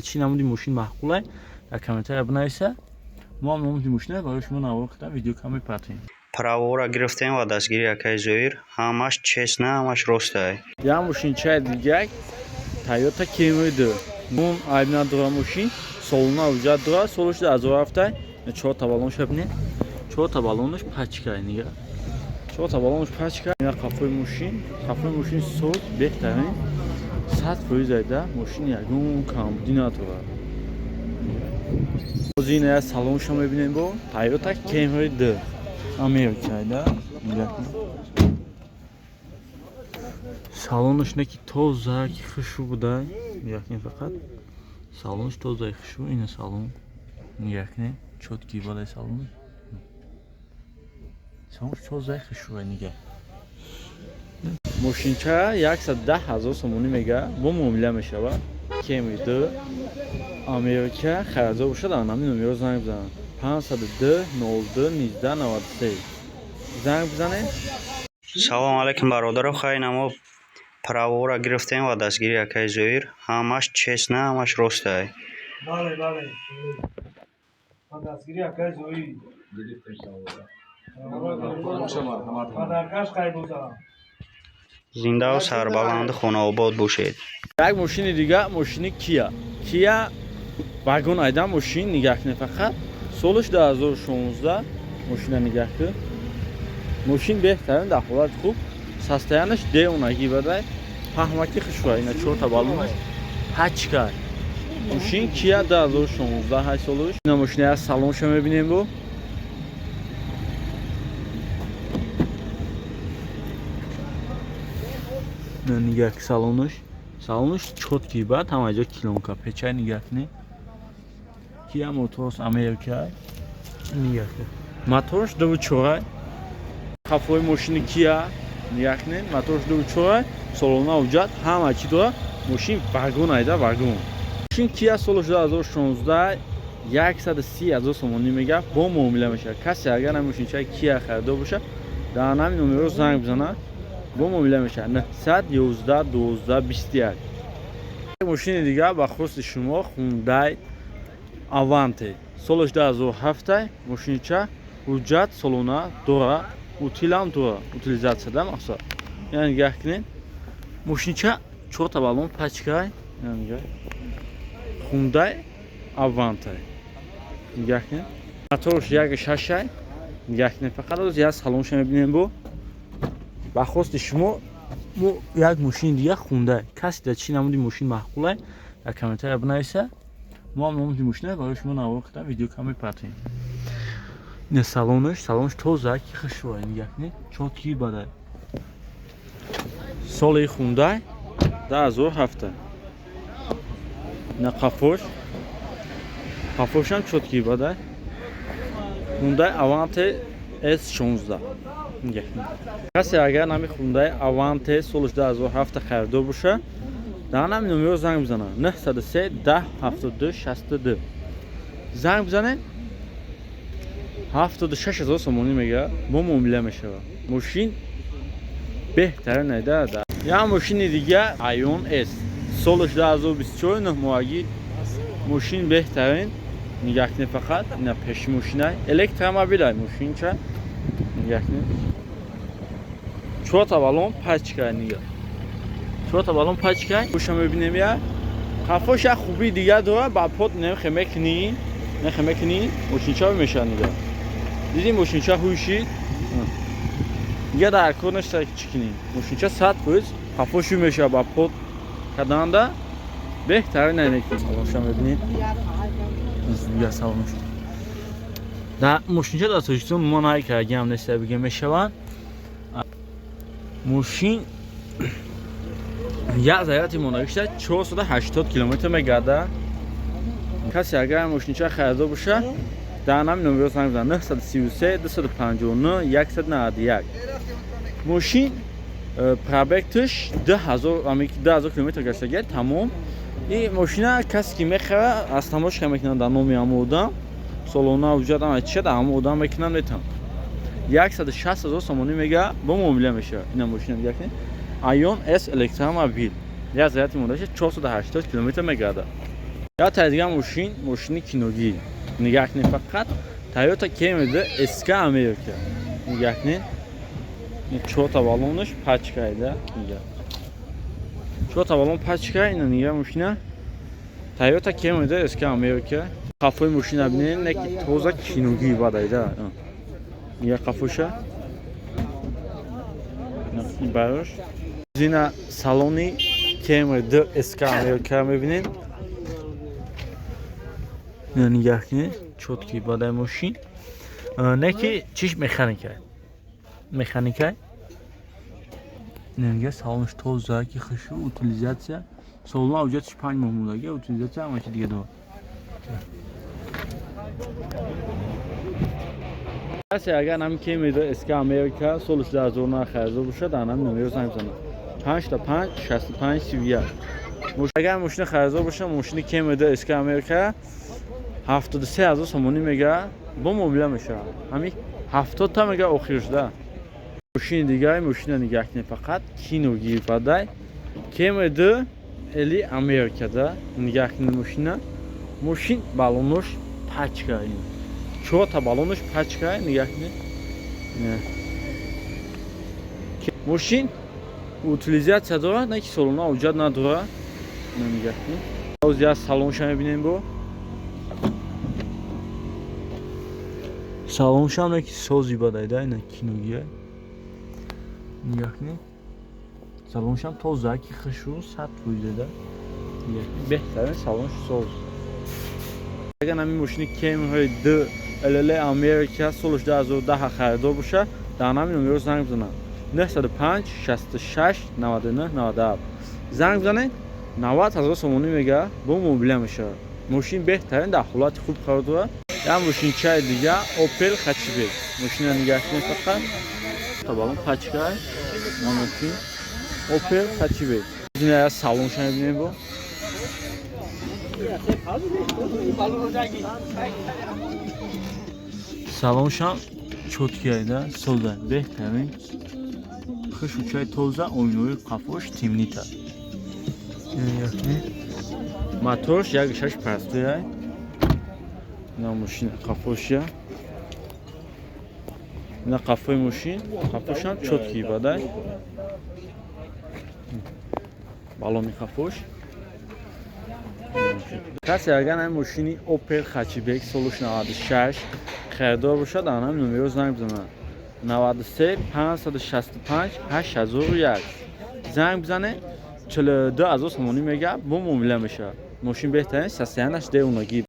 چی نمودی ماشین معقوله در کامنتر بنویسه. ما هم نمودی ماشین برای شما نوار کردم ویدیو کمی پاتیم. Правора гирифтем ва дастгирӣ якай зоир ҳамаш честна, ҳамаш ростае. Я мошин чай дигар Toyota Camry ду. Мон айбна дура мошин солона уҷа дура солош да азор рафта. 4 та баллон шабне. 4 та баллонш пачка нига. 4 та баллонш пачка. Я қафой мошин сол бехтарин. 100% зайда мошин ягон комбина тура. Озин я салонш мебинем бо Toyota Camry ду. Америкада. Salonش neki toza ki xuşu bu da yakın fakat salonş toza xuşu yine salon yakın çok iyi balay salon salonş toza xuşu niga ماشینچه 110,000 سومونی میگه با معامله میشه و Camry دو امریکا خرجا باشه در نمی نمیرو زنگ بزنن 502 02 19 93 زنگ بزنه. Салом алейкум бародаро, хай намо правора гирифтем ва дастгирӣ якай зоир ҳамаш честна, ҳамаш ростае. Бале. Ва дастгирӣ якай зоир Мадаркаш қай буза. Зиндаву сарбаланду хонаобод бошед. Як мошини дига мошини Kia вагон айда мошин нигах не фақат солиш 2016 мошина нигах ки мошин бехтарин дар ҳолати хуб состояниш деонаги бадай паҳмаки хушва ина 4 та баллонаш пачка мошин Kia 2016 8 солиш ина мошина салонша мебинем бо ина нигах салониш чёткий ба тамаҷо килонка печай нигах не Kia Motors Amerika нигах моторш 24 қафои мошини Kia нигах не моторш 24 солона уҷат ҳама чӣ дора мошин вагон айда вагон мошин Kia солиш 2016 130,000 сомонӣ мегап бо муомила мешавад. Касе агар мошинчаи Kia харида боша дар ҳамин номеро занг бизана бо муомила мешавад 911 12 21. мошини дигар ба хусти шумо Hyundai Avante солиш 2007 мошинча уҷат солона дора утилам дора утилизатсияда мақсад яъни нигах кунед мошинча 4 та баллон пачка яъни нигах Hyundai Avante нигах кунед моторш 1.6 нигах кунед фақат оз як салонша мебинем бо ба хусти шумо мо як мошини дигар Hyundai каси дар чӣ намуди мошин маъқуле дар комментария бинависа. ما هم نمودی ماشین برای شما نوار کردم ویدیو کمی پاتیم. نه салонш توزه کی خشوه نگاه کنید چوتکی بده. سالی Hyundai 2007. نه قفوش هم چوتکی بده. Hyundai Avante S16 نگاه کنید. کسی اگر نمی Hyundai Avante سالش 2007 خریده باشه در همین نمره زنگ بزنن 903 10 72 62 زنگ بزنه 76,000 سومونی میگه با معامله میشه. ماشین بهتره نیده ده. یا ماشین دیگه Ion S سالش 2024 نه ماهگی ماشین بهترین نگاه کنید فقط اینا پیش ماشینه الکترومبیل ماشین چه نگاه کنید 4 تا بالون پچکه نگاه 4 تا بالون پچکه گوشم ببینیم یا قفاش خوبی دیگه داره با پات نمیخه مکنی ماشینچا میشه نگاه دیدیم ماشینچا هوشی دیگه در کارش سرک چکنی ماشینچا 100% قفاشو میشه با پات کدانده بهتره نمیکنی گوشم ببینیم دیگه سوالش در ماشینچا در سوشتون ما نهایی که اگه هم نسته بگه میشوند ماشین یک ضریعتی مناقشه 480 کیلومتر میگرده. کسی اگر ماشینچه خریده باشه در همین نمره زنگ بزنه 933 259 191. ماشین پرابکتش 10,000 کیلومتر گشته تمام. این ماشین کسی که میخره از تماش میکنن در نامی آمودم سالونا وجود هم چه در آمودم میکنن میتونن 160,000 سومونی میگه با معامله میشه. این ماشین دیگه Ion S الکترومبیل یا ضریعتی مناقشه 480 کیلومتر میگرده. Я тайдиган мошини киногӣ. Нигоҳ кунед фақат Toyota Camry SK America. Нигоҳ кунед. Ин 4 та баллонаш пачкайда. Нигоҳ. 4 та баллон пачкай, ина нигоҳ мошина. Toyota Camry SK America. Қафои мошина бинед, неки тоза киногӣ бадайда. Нигоҳ қафоша. Барош. Зина салони Camry SK America мебинед. Нигоҳ кунед, чоткӣ бадай мошин. Неки чиш механика. Механика. Нигоҳ салонш тоза, ки хушу утилизация. Солона уҷатш 5 моҳ мондага, утилизация ҳамаи дига дор. Асе агар нам Camry SK America солиш 2009 харизо бошад, анам номеро занг бизанед. 55 65 31. Агар мошина харизо бошад, мошини Camry SK America 73000 сомонӣ мега бо муомила мешавад. Ҳамин 70 та мега охиршда. Мошини дигаи мошина нигоҳ кунед фақат киногӣ бадай. Camry Eli Amerikada nigah kунед мошина. Мошин баллонош пачка. 4 та баллонош пачка, нигоҳ кунед. Мошин утилизация дорад, не ки солона уҷат надорад. Нигоҳ кунед. Ҳозир аз салонша мебинем бо. Салонша не ки сози бадайда, ина киногия. Нигоҳ кунед. Салоншам тоза, ки хушу сад бӯйдада. Беҳтарин салонш соз. Агар нами мошини Camry LL America солиш 2010 харидор боша, дар нами номеро занг бизанед. 905 66 99 97. Занг бизанед, 90000 сомонӣ мега бо муомила мешавад. Мошин беҳтарин дар ҳолати хуб қарор дорад. Я мошинчаи дига Opel Hatchback. Мошина нигоҳ кунед фақат. Табалон пачка. Мошин Opel Hatchback. Зина салонша мебинем бо. Салоншам чоткиайда, соза, беҳтарин. Хушучай тоза, ойнои қафош темнита. Моторш 1.6 пастояй. На мошина қафошя. На қафои мошин, қафошам чоткӣ бадай. Балони қафош. Касе агар нами мошини Opel Hatchback солиш 96 харидор бошад, анам номеро занг бизанед. 93 565 8001. Занг бизанед, 42000 сомонӣ мега бо муомила мешавад. Мошин беҳтарин, сасиянаш де унагӣ.